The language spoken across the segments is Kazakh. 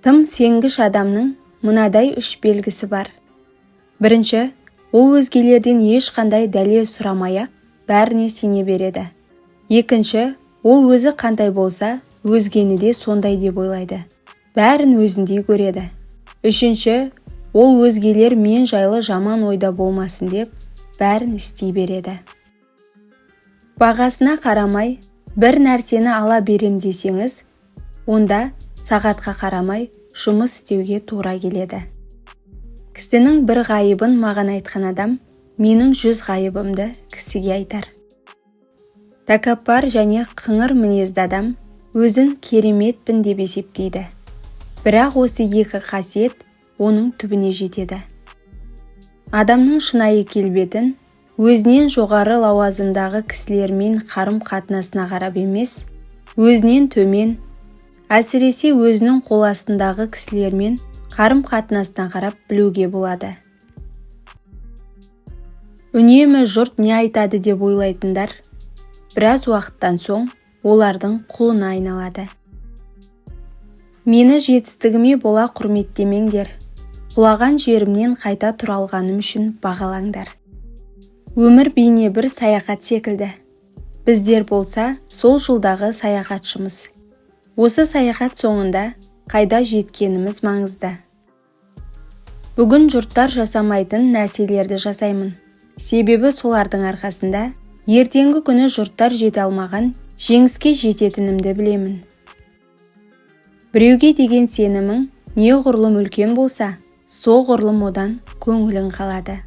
Тым сенгіш адамның мынадай 3 белгісі бар. Бірінші, ол өзгелерден ешқандай дәлел сұрамай-ақ бәріне сене береді. Екінші, ол өзі қандай болса, өзгені де сондай деп ойлайды. Бәрін өзіндей көреді. Үшінші, ол өзгелер мен жайлы жаман ойда болмасын деп бәрін істей береді. Бағасына қарамай бір нәрсені ала берем десеңіз, онда сағатқа қарамай жұмыс істеуге тура келеді. Кісінің бір ғайыбын маған айтқан адам, менің 100 ғайыбымды кісіге айтар. Тәкаппар және қыңыр мінезді адам өзін кереметпін деп есептейді. Бірақ осы 2 қасиет оның түбіне жетеді. Адамның шынайы келбетін өзінен жоғары лауазымдағы кісілермен қарым-қатынасына қарап емес, өзінен төмен, әсіресе өзінің қол астындағы кісілермен қарым-қатынасына қарап білуге болады. Үнемі жұрт не айтады деп ойлайтындар, біраз уақыттан соң олардың құлына айналады. Мені жетістігіме бола құрметтемеңдер, құлаған жерімнен қайта тұра алғаным үшін бағалаңдар. Өмір бейне бір саяхат секілді. Біздер болса сол жолдағы саяхатшымыз. Осы саяхат соңында қайда жеткеніміз маңызды. Бүгін жұрттар жасамайтын нәрселерді жасаймын. Себебі солардың арқасында ертеңгі күні жұрттар жете алмаған жеңіске жететінімді білемін. Біреуге деген сенімің неғұрлым үлкен болса, соғұрлым одан көңілің қалады.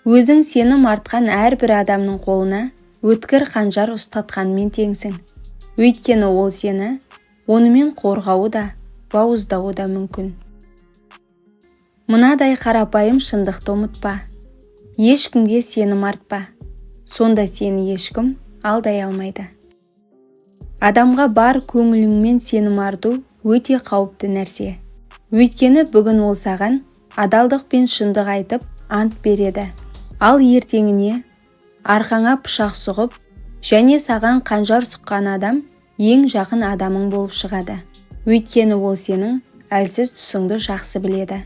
Өзің сенім артқан әрбір адамның қолына өткір қанжар ұстатқанмен теңсің. Өйткені ол сені онымен қорғауы да, бауыздауы да мүмкін. Мынадай қарапайым шындықты ұмытпа. Ешкімге сенім артпа. Сонда сені ешкім алдай алмайды. Адамға бар көңіліңмен сенім арту өте қауіпті нәрсе. Өйткені бүгін ол саған адалдық пен шындық айтып ант береді. Ал ертеңіне арқаңа пышақ сұғып және саған қанжар сұққан адам ең жақын адамың болып шығады. Өйткені ол сенің әлсіз тұсыңды жақсы біледі.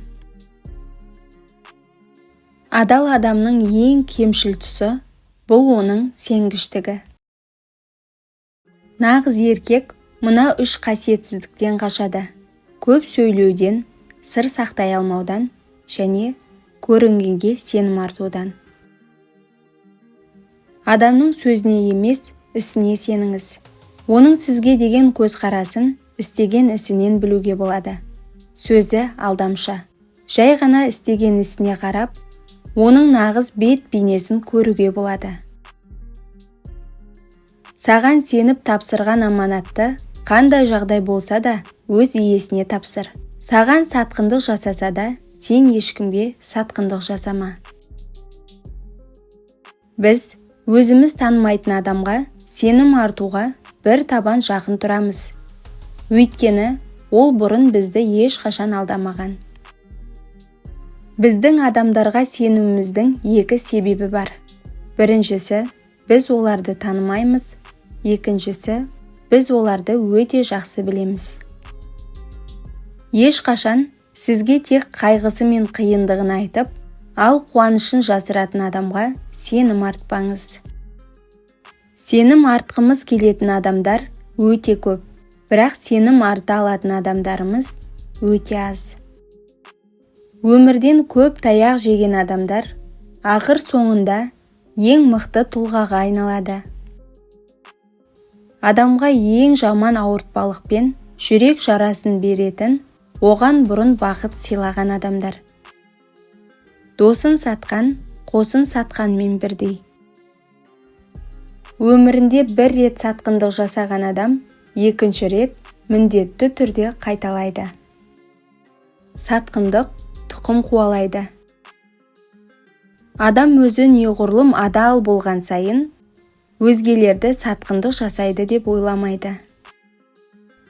Адал адамның ең кемшіл тұсы бұл оның сенгіштігі. Нағыз еркек мына 3 қасиетсіздіктен қашады. Көп сөйлеуден, сыр сақтай алмаудан және көрінгенге сенім артудан. Адамның сөзіне емес, ісіне сеніңіз. Оның сізге деген көзқарасын істеген ісінен білуге болады. Сөзі алдамшы. Жай ғана істеген ісіне қарап, оның нағыз бет бейнесін көруге болады. Саған сеніп тапсырған аманатты қандай жағдай болса да өз иесіне тапсыр. Саған сатқындық жасаса да, сен ешкімге сатқындық жасама. Біз өзіміз танымайтын адамға сенім артуға бір табан жақын тұрамыз. Өйткені ол бұрын бізді ешқашан алдамаған. Біздің адамдарға сеніміміздің 2 себебі бар. Біріншісі, біз оларды танымаймыз. Екіншісі, біз оларды өте жақсы білеміз. Ешқашан сізге тек қайғысы мен қиындығын айтып, ал қуанышын жасыратын адамға сенім артпаңыз. Сенім артқымыз келетін адамдар өте көп, бірақ сенім арта алатын адамдарымыз өте аз. Өмірден көп таяқ жеген адамдар ақыр соңында ең мықты тұлғаға айналады. Адамға ең жаман ауыртпалықпен жүрек жарасын беретін, оған бұрын бақыт сыйлаған адамдар. Досын сатқан, қосын сатқанмен бірдей. Өмірінде бір рет сатқындық жасаған адам, екінші рет міндетті түрде қайталайды. Сатқындық тұқым қуалайды. Адам өзі неғұрлым адал болған сайын, өзгелерді сатқындық жасайды деп ойламайды.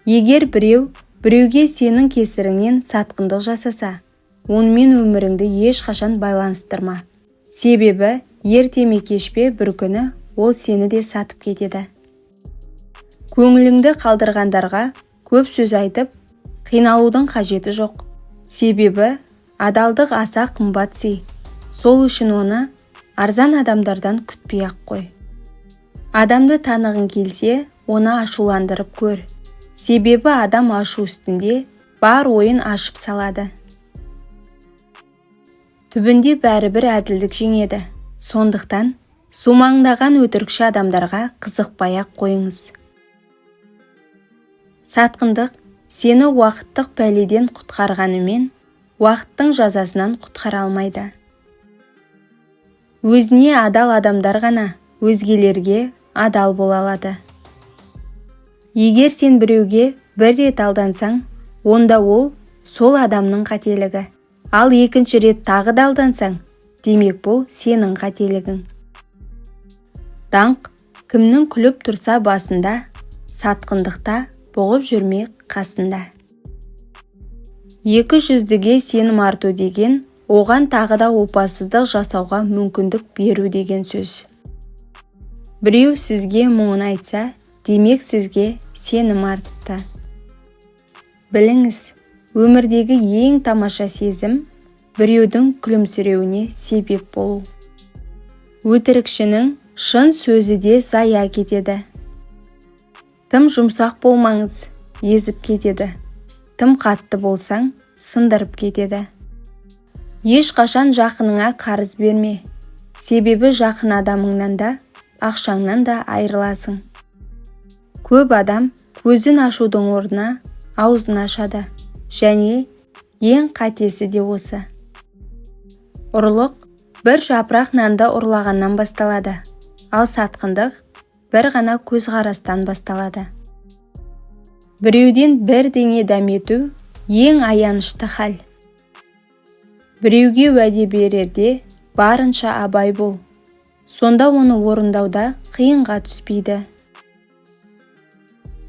Егер біреуге сенің кесіріңнен сатқындық жасаса, онымен өміріңді ешқашан байланыстырма. Себебі ерте ме кеш пе бір күні ол сені де сатып кетеді. Көңіліңді қалдырғандарға көп сөз айтып, Қиналудың қажеті жоқ. Себебі адалдық аса қымбат сый. Сол үшін оны арзан адамдардан күтпей-ақ қой. Адамды танығың келсе, оны ашуландырып көр. Себебі адам ашу үстінде бар ойын ашып салады. Түбінде бәрібір әділдік жеңеді. Сондықтан сумаңдаған өтірікші адамдарға қызықпай-ақ қойыңыз. Сатқындық сені уақыттық пәледен құтқарғанымен, уақыттың жазасынан құтқара алмайды. Өзіне адал адамдар ғана өзгелерге адал бола алады. Егер сен біреуге бір рет алдансаң, онда ол сол адамның қателігі. Ал екінші рет тағы да алдансаң, демек бұл сенің қателігің. Даңқ кімнің күліп тұрса басында, сатқындықта бұғып жүрмек қасында. Екі жүздіге сенім арту деген, оған тағы да опасыздық жасауға мүмкіндік беру деген сөз. Біреу сізге мұңын айтса, демек сізге сенім артыпты. Біліңіз, өмірдегі ең тамаша сезім біреудің күлімсіреуіне себеп болу. Өтірікшінің шын сөзі де зая кетеді. Тым жұмсақ болмаңыз, езіп кетеді. Тым қатты болсаң, сындырып кетеді. Ешқашан жақыныңа қарыз берме. Себебі жақын адамыңнан да, ақшаңнан да айырыласың. Көп адам көзін ашудың орнына аузын ашады. Және ең қатесі де осы. Ұрлық бір жапырақ нанды ұрлағаннан басталады. Ал сатқындық бір ғана көзқарастан басталады. Біреуден бірдеңе дәмету ең аянышты хал. Біреуге уәде берерде барынша абай бол. Сонда оны орындауда қиынға түспейді.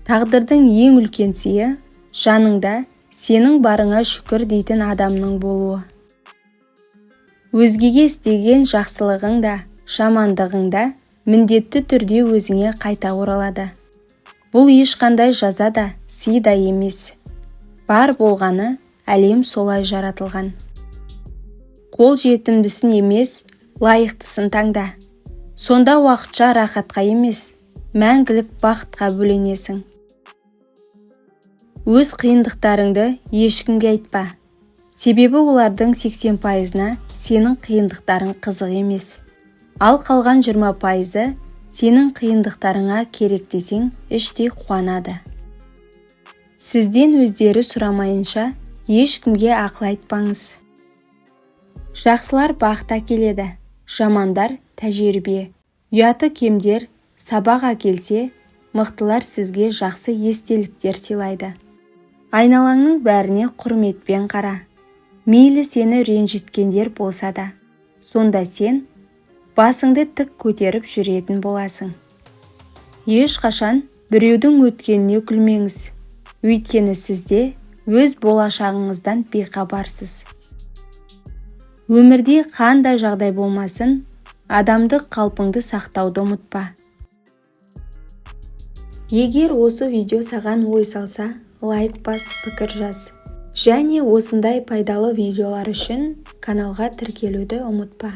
Тағдырдың ең үлкен сыйы жаныңда сенің барыңа шүкір дейтін адамның болуы. Өзгеге істеген жақсылығың да, жамандығың да міндетті түрде өзіңе қайта оралады. Бұл ешқандай жаза да, сый да емес. Бар болғаны әлем солай жаратылған. Қол жетімдісін емес, лайықтысын таңда. Сонда уақытша рахатқа емес, мәңгілік бақытқа бөленесің. Өз қиындықтарыңды ешкімге айтпа. Себебі олардың 80%-на сенің қиындықтарың қызық емес. Ал қалған 20%-ы сенің қиындықтарыңа керек десең іштей қуанады. Сізден өздері сұрамайынша ешкімге ақыл айтпаңыз. Жақсылар бақыт әкеледі, жамандар тәжірибе. Ұяты кемдер сабақ әкелсе, мықтылар сізге жақсы естеліктер сыйлайды. Айналаңның бәріне құрметпен қара. Мейлі сені ренжіткендер болса да, сонда сен басыңды тік көтеріп жүретін боласың. Ешқашан біреудің өткеніне күлмеңіз. Өйткені сізде өз болашағыңыздан бейхабарсыз. Өмірде қандай жағдай болмасын, адамдық қалпыңды сақтауды ұмытпа. Егер осы видео саған ой салса, лайк бас, пікір жаз. Және осындай пайдалы видеолар үшін каналға тіркелуді ұмытпа.